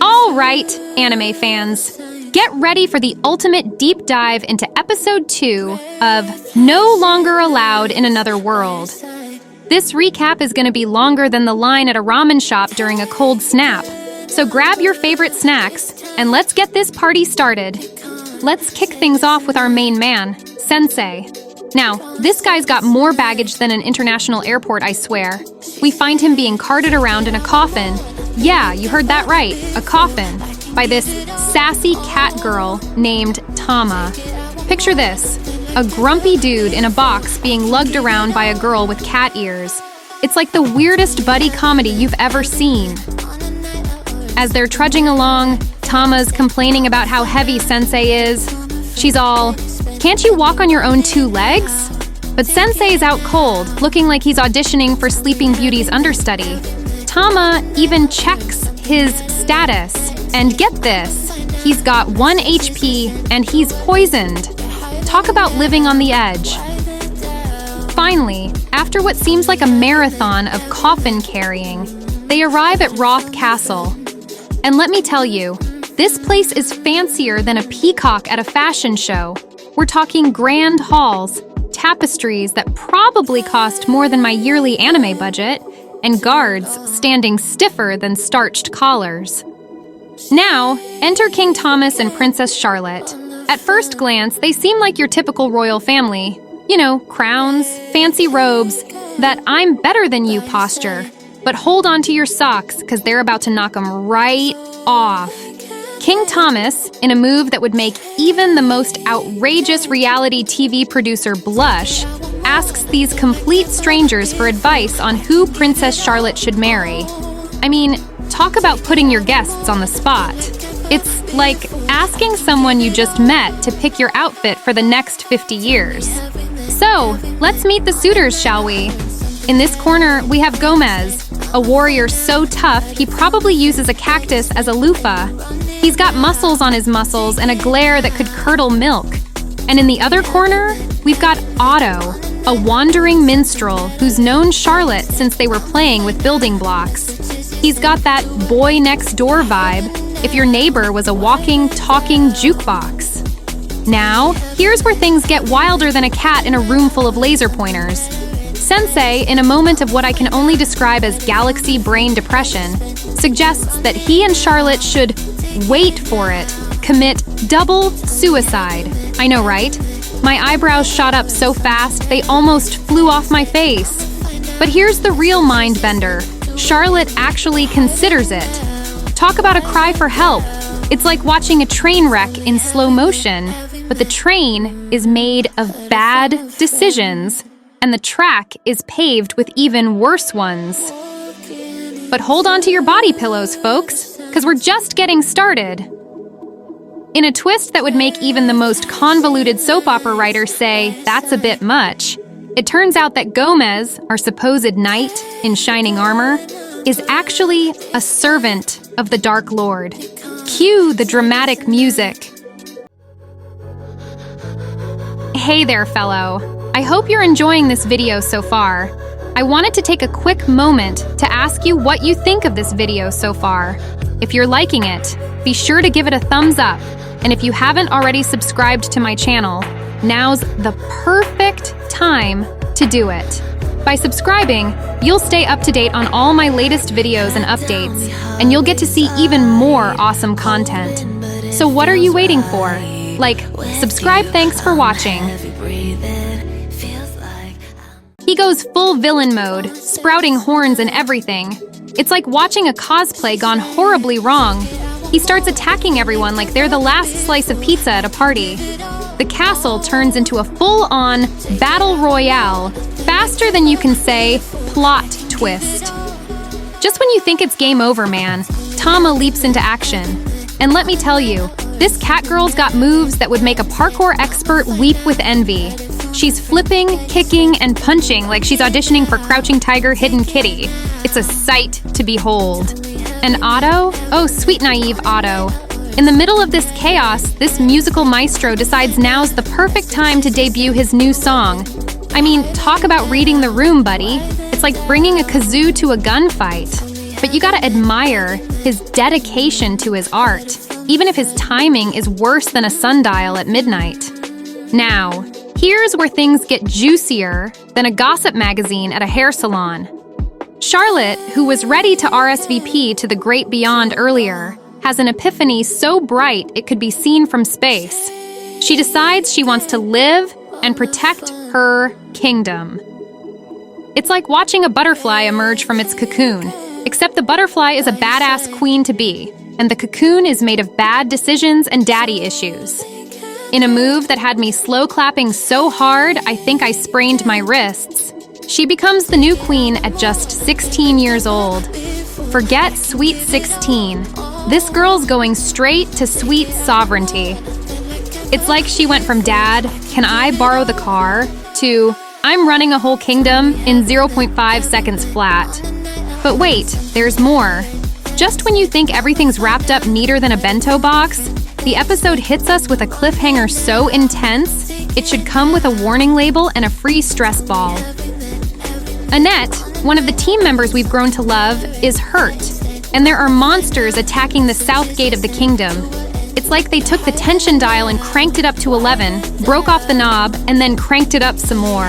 All right, anime fans. Get ready for the ultimate deep dive into episode 2 of No Longer Allowed in Another World. This recap is going to be longer than the line at a ramen shop during a cold snap. So grab your favorite snacks and let's get this party started. Let's kick things off with our main man, Sensei. Now, this guy's got more baggage than an international airport, I swear. We find him being carted around in a coffin. Yeah, you heard that right, a coffin, by this sassy cat girl named Tama. Picture this, a grumpy dude in a box being lugged around by a girl with cat ears. It's like the weirdest buddy comedy you've ever seen. As they're trudging along, Tama's complaining about how heavy Sensei is. She's all, "Can't you walk on your own 2 legs?" But Sensei's out cold, looking like he's auditioning for Sleeping Beauty's understudy. Tama even checks his status. And get this, he's got 1 HP and he's poisoned. Talk about living on the edge. Finally, after what seems like a marathon of coffin carrying, they arrive at Roth Castle. And let me tell you, this place is fancier than a peacock at a fashion show. We're talking grand halls, tapestries that probably cost more than my yearly anime budget, and guards standing stiffer than starched collars. Now, enter King Thomas and Princess Charlotte. At first glance, they seem like your typical royal family. You know, crowns, fancy robes, that "I'm better than you" posture. But hold on to your socks, because they're about to knock them right off. King Thomas, in a move that would make even the most outrageous reality TV producer blush, asks these complete strangers for advice on who Princess Charlotte should marry. I mean, talk about putting your guests on the spot. It's like asking someone you just met to pick your outfit for the next 50 years. So, let's meet the suitors, shall we? In this corner, we have Gomez, a warrior so tough he probably uses a cactus as a loofah. He's got muscles on his muscles and a glare that could curdle milk. And in the other corner, we've got Otto, a wandering minstrel who's known Charlotte since they were playing with building blocks. He's got that boy next door vibe if your neighbor was a walking, talking jukebox. Now, here's where things get wilder than a cat in a room full of laser pointers. Sensei, in a moment of what I can only describe as galaxy brain depression, suggests that he and Charlotte should, wait for it, commit double suicide. I know, right? My eyebrows shot up so fast they almost flew off my face. But here's the real mind bender. Charlotte actually considers it. Talk about a cry for help. It's like watching a train wreck in slow motion, but the train is made of bad decisions, and the track is paved with even worse ones. But hold on to your body pillows, folks, because we're just getting started. In a twist that would make even the most convoluted soap opera writer say, "That's a bit much," it turns out that Gomez, our supposed knight in shining armor, is actually a servant of the Dark Lord. Cue the dramatic music. Hey there, fellow. I hope you're enjoying this video so far. I wanted to take a quick moment to ask you what you think of this video so far. If you're liking it, be sure to give it a thumbs up. And if you haven't already subscribed to my channel, now's the perfect time to do it. By subscribing, you'll stay up to date on all my latest videos and updates, and you'll get to see even more awesome content. So what are you waiting for? Subscribe, thanks for watching. He goes full villain mode, sprouting horns and everything. It's like watching a cosplay gone horribly wrong. He starts attacking everyone like they're the last slice of pizza at a party. The castle turns into a full-on battle royale, faster than you can say plot twist. Just when you think it's game over, man, Tama leaps into action. And let me tell you, this cat girl's got moves that would make a parkour expert weep with envy. She's flipping, kicking, and punching like she's auditioning for Crouching Tiger, Hidden Kitty. It's a sight to behold. And Otto? Oh, sweet naive Otto. In the middle of this chaos, this musical maestro decides now's the perfect time to debut his new song. I mean, talk about reading the room, buddy. It's like bringing a kazoo to a gunfight. but you gotta admire his dedication to his art, even if his timing is worse than a sundial at midnight. Now, here's where things get juicier than a gossip magazine at a hair salon. Charlotte, who was ready to RSVP to the great beyond earlier, has an epiphany so bright it could be seen from space. She decides she wants to live and protect her kingdom. It's like watching a butterfly emerge from its cocoon, except the butterfly is a badass queen-to-be, and the cocoon is made of bad decisions and daddy issues. In a move that had me slow clapping so hard I think I sprained my wrists, she becomes the new queen at just 16 years old. Forget sweet 16. This girl's going straight to sweet sovereignty. It's like she went from "Dad, can I borrow the car?" to "I'm running a whole kingdom in 0.5 seconds flat." But wait, there's more. Just when you think everything's wrapped up neater than a bento box, the episode hits us with a cliffhanger so intense, it should come with a warning label and a free stress ball. Annette, one of the team members we've grown to love, is hurt, and there are monsters attacking the south gate of the kingdom. It's like they took the tension dial and cranked it up to 11, broke off the knob, and then cranked it up some more.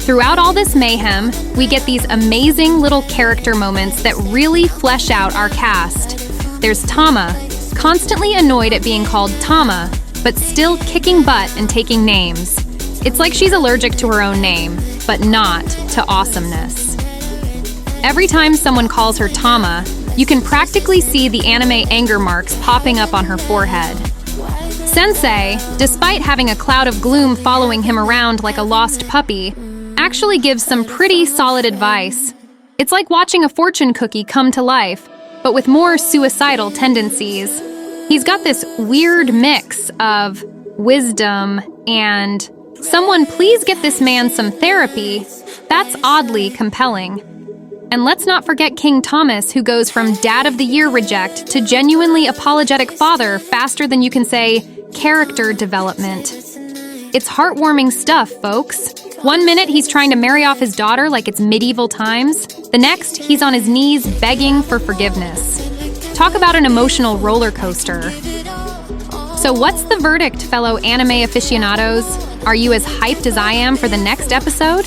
Throughout all this mayhem, we get these amazing little character moments that really flesh out our cast. There's Tama, constantly annoyed at being called Tama, but still kicking butt and taking names. It's like she's allergic to her own name, but not to awesomeness. Every time someone calls her Tama, you can practically see the anime anger marks popping up on her forehead. Sensei, despite having a cloud of gloom following him around like a lost puppy, actually gives some pretty solid advice. It's like watching a fortune cookie come to life, but with more suicidal tendencies. He's got this weird mix of wisdom and "someone please get this man some therapy" that's oddly compelling. And let's not forget King Thomas, who goes from Dad of the Year reject to genuinely apologetic father faster than you can say character development. It's heartwarming stuff, folks. One minute he's trying to marry off his daughter like it's medieval times. The next, he's on his knees begging for forgiveness. Talk about an emotional roller coaster. So what's the verdict, fellow anime aficionados? Are you as hyped as I am for the next episode?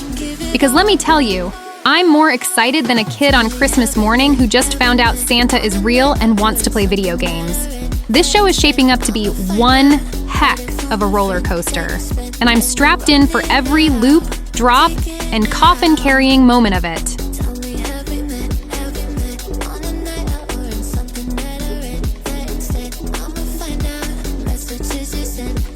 Because let me tell you, I'm more excited than a kid on Christmas morning who just found out Santa is real and wants to play video games. This show is shaping up to be one heck of a roller coaster, and I'm strapped in for every loop, drop, and coffin-carrying moment of it. Messages you sent